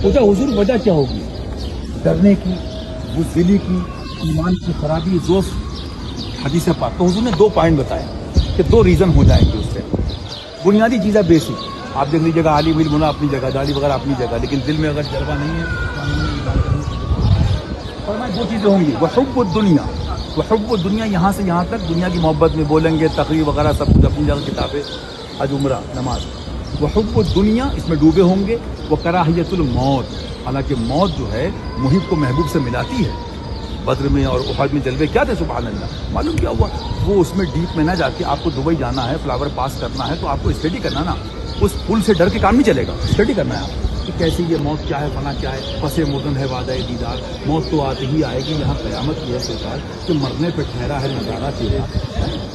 پوچھا حضور وجہ کیا ہوگی؟ ڈرنے کی، بزدلی کی، ایمان کی خرابی، زوف، حدیث پاک۔ تو حضور نے 2 پوائنٹ بتایا کہ 2 ریزن ہو جائیں گے اس سے۔ بنیادی چیزیں بیسک، آپ دیکھ لیجیے گا، عالم علم ہونا اپنی جگہ، داڑھی وغیرہ اپنی جگہ، لیکن دل میں اگر جذبہ نہیں ہے اور میں 2 چیزیں ہوں گی، وحب الدنیا، وحب الدنیا، یہاں سے یہاں تک دنیا کی محبت میں بولیں گے، تقریر وغیرہ سب کچھ اپنی جگہ، کتابیں، حج، عمرہ، نماز۔ وحب الدنیا، اس میں ڈوبے ہوں گے۔ وہ کراہیت الموت، حالانکہ موت جو ہے محب کو محبوب سے ملاتی ہے۔ بدر میں اور احد میں جلوے کیا تھے سبحان اللہ، معلوم کیا ہوا؟ وہ اس میں ڈیپ میں نہ جا کے، آپ کو دبئی جانا ہے، فلاور پاس کرنا ہے، تو آپ کو اسٹڈی کرنا نا، اس پل سے ڈر کے کام نہیں چلے گا، اسٹڈی کرنا ہے آپ کہ کیسی یہ موت کیا ہے، فنا کیا ہے، پس مردن ہے وعدہ دیدار، موت تو آتے ہی آئے گی، یہاں قیامت کی ہے سرکار کہ مرنے پہ ٹھہرا ہے نظارہ تیرا،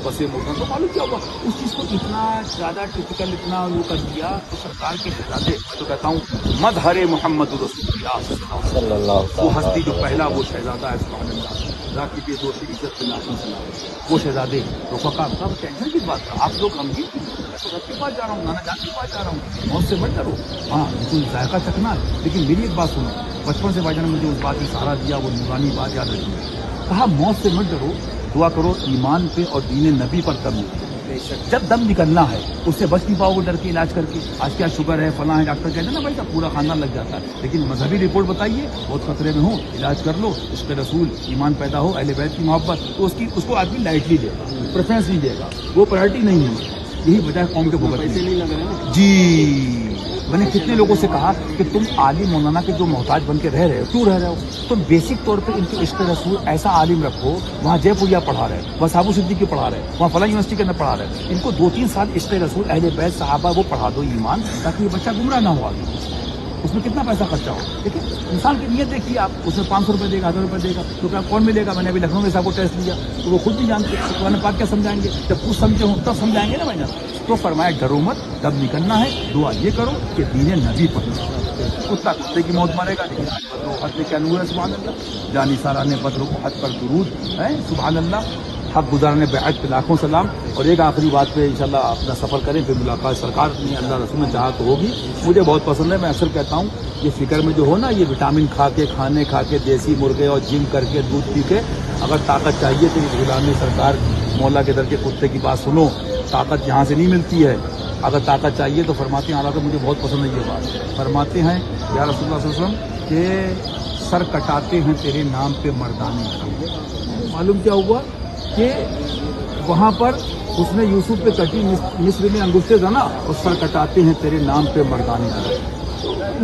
پس مردن۔ تو معلوم کیا ہوا؟ اس چیز کو اتنا زیادہ ٹپیکل، اتنا وہ کر دیا تو سرکار کے شہزادے، تو کہتا ہوں مظہر محمد رسول اللہ صلی اللہ علیہ وسلم، وہ ہستی جو پہلا وہ شہزادہ ہے سبحان اللہ، ذاتی کے دوستی عزت کے ناخن سلام، وہ شہزادے رفقا کا ٹینشن کی بات تھا، آپ لوگ غمگین کیوں؟ میں تو رب کے پاس جا رہا ہوں، نانا جان کے پاس جا رہا ہوں، موت سے مت ڈرو، ہاں بالکل ذائقہ چکھنا ہے، لیکن میری ایک بات سنو، بچپن سے بھائی جان نے مجھے اس بات کی سہارا دیا، وہ نورانی بات یاد رکھی، کہا موت سے مت ڈرو، دعا کرو ایمان پہ اور دین نبی پر کرو، جب دم نکلنا ہے اس سے بچ نہیں پاؤ گے ڈر کے علاج کر کے، آج کیا شوگر ہے فلاں ہے، ڈاکٹر کہتے ہیں نا بھائی کا پورا خاندان لگ جاتا ہے، لیکن مذہبی رپورٹ بتائیے بہت خطرے میں ہو، علاج کر لو، عشق رسول، ایمان پیدا ہو، اہل بیت کی محبت، تو اس کو آدمی لائٹلی لے گا، پریفرنس نہیں دے گا، وہ پرائرٹی نہیں ہے، یہی وجہ ہے قوم کے پیسے نہیں لگ رہے جی۔ میں نے کتنے لوگوں سے کہا کہ تم عالم مولانا کے جو محتاج بن کے رہ رہے ہو، کیوں رہ رہے ہو؟ تم بیسک طور پہ ان کے عشق رسول ایسا عالم رکھو، وہاں جے پوریا پڑھا رہے، وہاں صابو صدیقی پڑھا رہے، وہاں فلاں یونیورسٹی کے اندر پڑھا رہے، ان کو 2-3 سال عشق رسول، اہل بیت، صحابہ وہ پڑھا دو ایمان، تاکہ یہ بچہ گمراہ نہ ہو آگے، اس میں کتنا پیسہ خرچہ ہو، ٹھیک ہے؟ انسان کی نیت دیکھیے آپ، اس میں 500 روپے دے گا، 1000 روپے دے گا، تو کیا کون ملے گا؟ میں نے ابھی لکھنؤ میں صاحب کو ٹیسٹ لیا تو وہ خود نہیں جانتے، قرآن پاک کیا سمجھائیں گے؟ جب کچھ سمجھے ہوں تب سمجھائیں گے نا بھائی جان۔ تو فرمایا ڈرو مت، تب نکلنا ہے، دعا یہ کرو کہ دین نبی پر، کتا کتے کی موت مرے گا، لیکن بدر و احد میں کیا نور ہے سبحان اللہ، جانی سارا نے بدر و احد پر درود ہے سبحان اللہ، حق گزارنے بیعت پہ لاکھوں سلام۔ اور ایک آخری بات پہ انشاءاللہ اپنا سفر کریں، پھر ملاقات سرکار نے اللہ رسول نے چاہا تو ہوگی، مجھے بہت پسند ہے، میں اکثر کہتا ہوں یہ فکر میں جو ہو نا، یہ وٹامن کھا کے، کھانے کھا کے، دیسی مرغے اور جم کر کے، دودھ پی کے، اگر طاقت چاہیے تو اس غلامی سرکار مولا کے در کے کتے کی بات سنو، طاقت یہاں سے نہیں ملتی ہے، اگر طاقت چاہیے تو فرماتے ہیں، حالانکہ مجھے بہت پسند ہے یہ بات، فرماتے ہیں یا رسول اللہ صلی اللہ علیہ وسلم کہ سر کٹاتے ہیں تیرے نام پہ مردانے، معلوم کیا ہوا کہ وہاں پر اس نے یوسف پہ کٹی، مصر میں انگشتے تھا نا، اور سر کٹاتے ہیں تیرے نام پہ مردانے،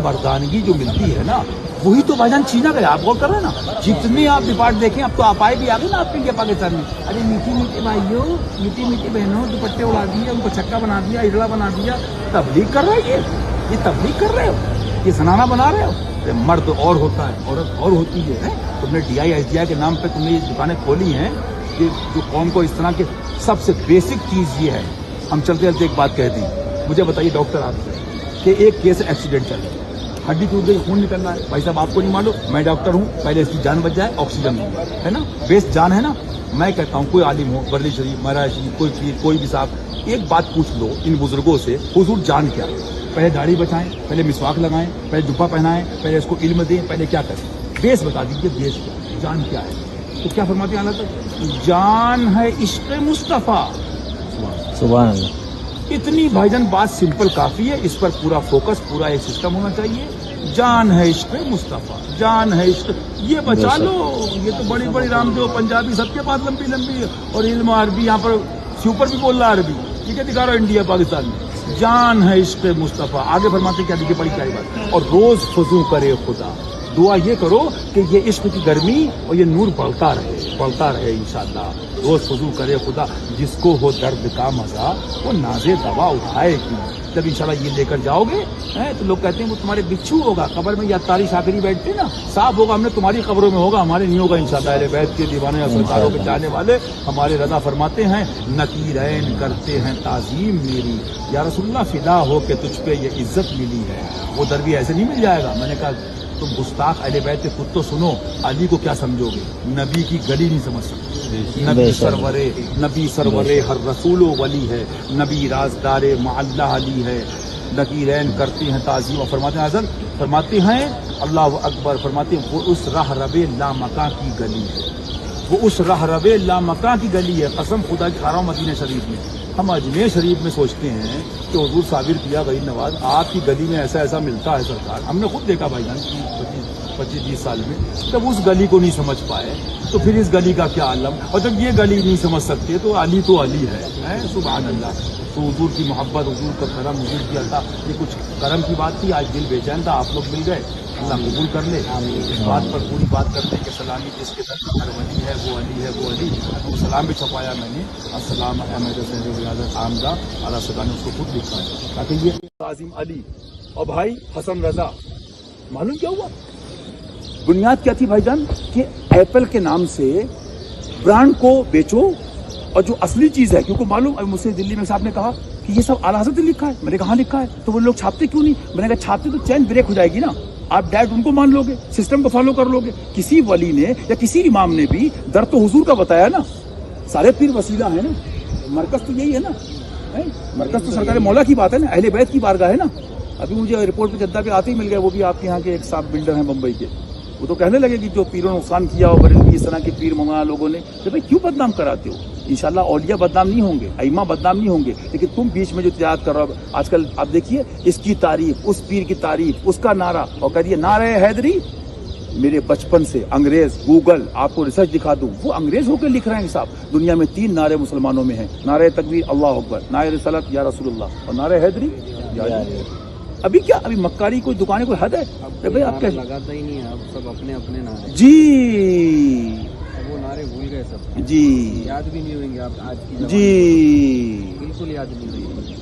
مردانگی جو ملتی ہے نا وہی تو بھائی جان چھینا گیا، آپ غور کر رہے ہیں نا، جتنے آپ ڈپارٹ دیکھیں، اب تو آپ آئے بھی آ گئے نا آپ انڈیا پاکستان میں، ارے میٹھی میٹھی بھائیوں، میٹھی میٹھی بہنوں، دوپٹے اڑا دیے، ان کو چھکا بنا دیا، اجڑا بنا دیا، تبلیغ کر رہے ہیں، یہ تبلیغ کر رہے ہو، یہ زنانہ بنا رہے ہو، مرد اور ہوتا ہے، عورت اور ہوتی ہے، تم نے DI SDI کے نام پہ تم نے یہ دکانیں کھولی ہیں، یہ جو قوم کو اس طرح کے، سب سے بیسک چیز یہ ہے، ہم چلتے چلتے ایک بات کہہ دی، مجھے بتائیے ڈاکٹر آپ سے کہ ایک کیس ایکسیڈنٹ چل رہا ہے، ہڈی ٹوٹ گئی، خون نکلنا ہے، بھائی صاحب آپ کو نہیں معلوم، میں ڈاکٹر ہوں، پہلے اس کی جان بچ جائے، آکسیجن ہے نا، بیس جان ہے نا، میں کہتا ہوں کوئی عالم ہو، برلی شریف، مہاراج شریف، کوئی پیر، کوئی بھی صاحب، ایک بات پوچھ لو ان بزرگوں سے، حضور جان کیا ہے؟ پہلے داڑھی بچائیں، پہلے مسواک لگائیں، پہلے جبہ پہنائیں، پہلے اس کو علم دیں، پہلے کیا کریں؟ بیس بتا دیجیے، بیس کیا ہے؟ جان کیا ہے؟ تو کیا فرماتے ہیں اللہ؟ جان ہے عشق مصطفیٰ، سبحان اللہ، اتنی بھائی جان بات سمپل کافی ہے، اس پر پورا فوکس، پورا ایک سسٹم ہونا چاہیے، جان ہے عشق مصطفیٰ، جان ہے عشق، یہ بچا لو، یہ تو بڑی بڑی رام دیو پنجابی سب کے پاس لمبی لمبی، اور علم عربی، یہاں پر سپر بھی بول رہا عربی، ٹھیک ہے، دکھا رہا انڈیا پاکستان میں، جان ہے عشق مصطفیٰ، آگے فرماتے کیا دیکھیے بڑی پیاری بات، اور روز فضو کرے خدا، دعا یہ کرو کہ یہ عشق کی گرمی اور یہ نور بڑھتا رہے انشاءاللہ، روز فضو کرے خدا، جس کو ہو درد کا مزہ وہ نازے دوا اٹھائے کیوں، جب انشاءاللہ یہ لے کر جاؤ گے تو لوگ کہتے ہیں وہ تمہارے بچھو ہوگا قبر میں، یا تاری شاکری بیٹھتے نا، صاف ہوگا، ہم نے تمہاری قبروں میں ہوگا، ہمارے نہیں ہوگا انشاءاللہ، اہل بیت کے دیوانے سرکاروں کے چاہنے والے ہمارے رضا فرماتے ہیں، نکیرین کرتے ہیں تعظیم میری، یا رسول اللہ فدا ہو کہ تجھ پہ یہ عزت ملی ہے، وہ در بھی ایسے نہیں مل جائے گا۔ میں نے کہا تم گستاخ اہل بیت کے خود تو سنو، علی کو کیا سمجھو گے؟ نبی کی گلی نہیں سمجھ سکتے، نبی سرورے ہر رسول و ولی ہے، نبی رازدار معلہ علی ہے، नकीरैन करते हैं ताज़ीम, और फरमाते हैं हज़रत फरमाते हैं अल्लाह अकबर, फरमाते हैं वो उस राह रबे लामका की गली है, वो उस राह रबे लामका की गली है। कसम खुदा की खा रहा हूं मदीना शरीफ में, हम अजमेर शरीफ में सोचते हैं कि हुजूर साबिर किया गरीब नवाज आपकी गली में ऐसा ऐसा मिलता है सरकार, हमने खुद देखा भाईजान 25-20 साल में। जब उस गली को नहीं समझ पाए तो फिर इस गली का क्या आलम, और जब ये गली नहीं समझ सकते तो अली है सुभान अल्लाह। तो हुजूर की मोहब्बत, हुजूर का करम, हुजूर की अल्लाह, ये कुछ करम की बात थी। आज दिल बेचैन था, आप लोग मिल गए, अल्लाह कबूल कर ले। इस बात पर पूरी बात करते हैं कि सलामी जिसके दर पर हर वली है वो अली है, वो अली। तो सलाम भी छपाया मैंने, अस्सलाम अहमद हसैन आमदा अला सदा ने उसको खुद लिखा है ताकि ये आज़िम अली और भाई हसन रजा। मालूम क्या हुआ बुनियाद क्या थी भाईजान, कि एप्पल के नाम से ब्रांड को बेचो, और जो असली चीज है, क्योंकि मालूम अभी मुझसे दिल्ली में साहब ने कहा कि ये सब आला हज़रत ने लिखा है, मैंने कहा लिखा है, तो वो लोग छापते क्यों नहीं? मैंने कहा छापते तो चैन ब्रेक हो जाएगी ना, आप डायरेक्ट उनको मान लोगे, सिस्टम को फॉलो कर लोगे। किसी वली ने या किसी इमाम ने भी दर तो हुजूर का बताया ना, सारे पीर वसीला है ना, मरकज तो यही है ना, मरकज तो सरकार मौला की बात है ना, अहले बैत की बारगाह है ना। अभी मुझे रिपोर्ट पे जद्दा पे आते ही मिल गए, वो भी आपके यहाँ के एक साहब बिल्डर हैं बम्बई के, वो तो कहने लगे कि जो पीरों ने नुकसान किया और बरेलवी इस तरह के पीर मौलाना लोगों ने, तो भाई क्यों बदनाम कराते हो? इंशाल्लाह औलिया बदनाम नहीं होंगे, अइमा बदनाम नहीं होंगे, लेकिन तुम बीच में जो तिजारत कर रहे हो आजकल, आप देखिए इसकी तारीफ, उस पीर की तारीफ, उसका नारा, और करिए नारे हैदरी। मेरे बचपन से अंग्रेज गूगल आपको रिसर्च दिखा दूं, वो अंग्रेज होकर लिख रहे हैं साहब, दुनिया में 3 नारे मुसलमानों में हैं, नारे तकबीर अल्लाह अकबर, नारे रिसालत या रसूलुल्लाह, और नारे हैदरी या। अभी क्या, अभी मक्कारी कोई दुकानें कोई हद है? भाई आप क्या लगाता ही नहीं है, अब सब अपने अपने नारे जी, वो नारे भूल गए सब जी, याद भी नहीं होंगे आप आज की जी, बिल्कुल याद नहीं होंगे।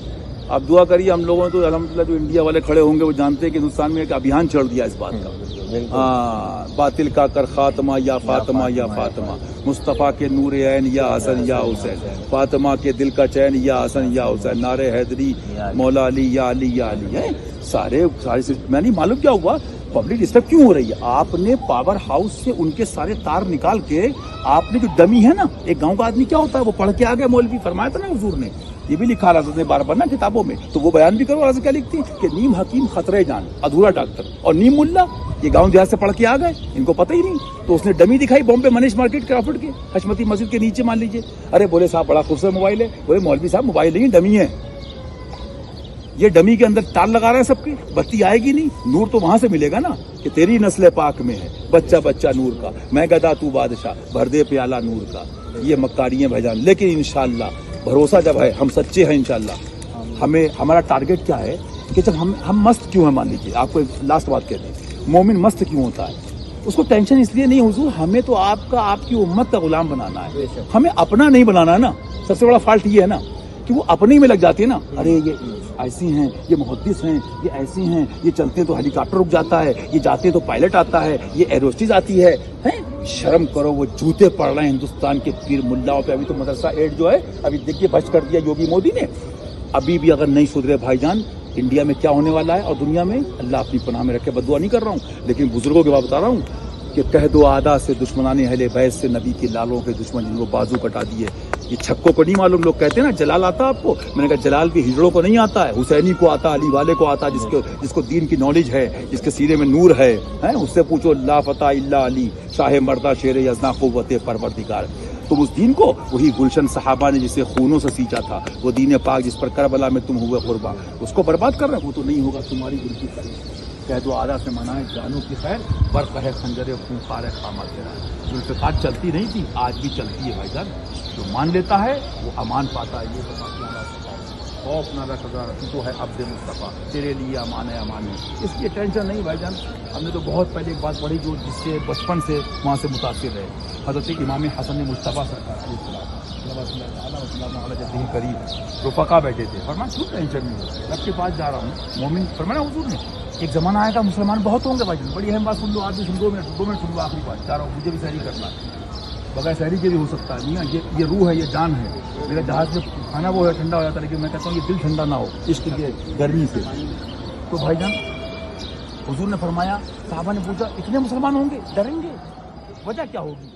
आप दुआ करिए, हम लोगों ने तो अल्हम्दुलिल्लाह जो इंडिया वाले खड़े होंगे वो जानते हैं कि हिंदुस्तान में एक अभियान चल दिया इस बात का। बातिल का कर खात्मा या फातिमा या फातिमा, मुस्तफ़ा के नूर ऐन या हसन या हुसैन, फातिमा के दिल का चैन या हसन या हुसैन, नारे हैदरी मौला अली या अली या अली है। सारे मैं नहीं मालूम क्या हुआ, पब्लिक डिस्टर्ब क्यों हो रही है? आपने पावर हाउस से उनके सारे तार निकाल के, आपने जो डमी है ना, एक गांव का आदमी क्या होता है, वो पढ़ के आ गया, मौलवी फरमाया था ना हुजूर ने, ये भी लिखा रहा था बार बार ना किताबों में, तो वो बयान भी करो। आज क्या लिखती है कि नीम हकीम खतरे जान, अधूरा डॉक्टर, और नीम मुल्ला ये गांव देहात से पढ़ के आ गए, इनको पता ही नहीं। तो उसने डमी दिखाई बॉम्बे मनीष मार्केट क्राफर्ड के हशमती मस्जिद के नीचे, मान लीजिए। अरे बोले साहब बड़ा खूबसूरत मोबाइल है, बोले मौलवी साहब मोबाइल नहीं डमी है, ये डमी के अंदर तार लगा रहे हैं सबके, बत्ती आएगी नहीं, नूर तो वहां से मिलेगा ना कि तेरी नस्ल पाक में है, बच्चा बच्चा नूर का, मैं गदा तू बादशाह, भर दे प्याला नूर का। ये मक्कारी है भाईजान, लेकिन इंशाल्लाह भरोसा जब है, हम सच्चे हैं इंशाल्लाह। हमें हमारा टारगेट क्या है कि जब हम मस्त क्यों है, मान लीजिए आपको एक लास्ट बात कहते हैं, मोमिन मस्त क्यों होता है? उसको टेंशन इसलिए नहीं हुजूर, हमें तो आपकी उम्मत का गुलाम बनाना है, हमें अपना नहीं बनाना है ना। सबसे बड़ा फॉल्ट ये है ना कि वो अपने ही में लग जाती है ना, अरे ये ऐसी हैं, ये मुहद्दिस हैं, ये ऐसी हैं, ये चलते तो हेलीकॉप्टर रुक जाता है, ये जाते तो पायलट आता है, ये एरोस्टिज आती है, हैं? शर्म करो, वो जूते पड़ रहे हैं हिंदुस्तान के पीर मुल्लाओं पे। अभी तो मदरसा एड जो है, अभी देखिए बच कर दिया योगी मोदी ने। अभी भी अगर नहीं सुधरे भाईजान, इंडिया में क्या होने वाला है और दुनिया में, अल्लाह अपनी पनाह में रखे। बद्दुआ नहीं कर रहा हूँ, लेकिन बुजुर्गों की बात बता रहा हूँ कि कह दो आदा से दुश्मनाने अहले बैत से, नबी के लालों के दुश्मन जिनको बाजू कटा दिए। ये छक्कों को नहीं मालूम, लोग कहते हैं ना जलाल आता आपको, मैंने कहा जलाल भी हिजड़ों को नहीं आता है, हुसैनी को आता, अली वाले को आता, जिसको दीन की नॉलेज है, जिसके सीने में नूर है, उससे पूछो ला फता इल्ला अली शाह मर्दा शेर यजना कुव्वते परवरदिगार। तुम उस दीन को, वही गुलशन सहाबा ने जिसे खूनों से सींचा था, वो दीन पाक जिस पर करबला में तुम हुए कुर्बा, उसको बर्बाद कर रहे हो, वो तो नहीं होगा तुम्हारी दिल की खैर। कह दो आधा से मनाए जानों की खैर, बर्फ है खंजरे खूंखार है खामा तेरा। जुल्फ़िकार चलती नहीं थी, आज भी चलती है भाईजान। जो मान लेता है वो अमान पाता है। ये खौफ ना रखा तो है अब्द मुस्तफ़ा, तेरे लिए अमान है अमान है, इसकी टेंशन नहीं भाईजान। हमने तो बहुत पहले एक बात पढ़ी जो जिससे बचपन से वहाँ से मुतासिर रहे, हज़रत इमाम हसन मुस्तफ़ा सरकार जब करीब रुफ़क़ा बैठे थे, फरमाया क्यों टेंशन नहीं हो, रब के पास जा रहा हूँ मोमिन। फरमाया हुजूर ने एक ज़माना आएगा मुसलमान बहुत होंगे भाईजान, बड़ी अहम बात सुन लो, आज भी सुन 2 मिनट सुन लो, आखिरी बात जा रहा हूँ, मुझे भी सहरी करना है, बगैर सहरी के भी हो सकता है, नहीं ये रूह है, ये जान है। मेरा जहाज में खाना वो है ठंडा हो जाता है, लेकिन मैं कहता हूँ ये दिल ठंडा ना हो इश्क के गर्मी से। तो भाईजान हुजूर ने फरमाया, साहबा ने पूछा इतने मुसलमान होंगे, डरेंगे, वजह क्या होगी?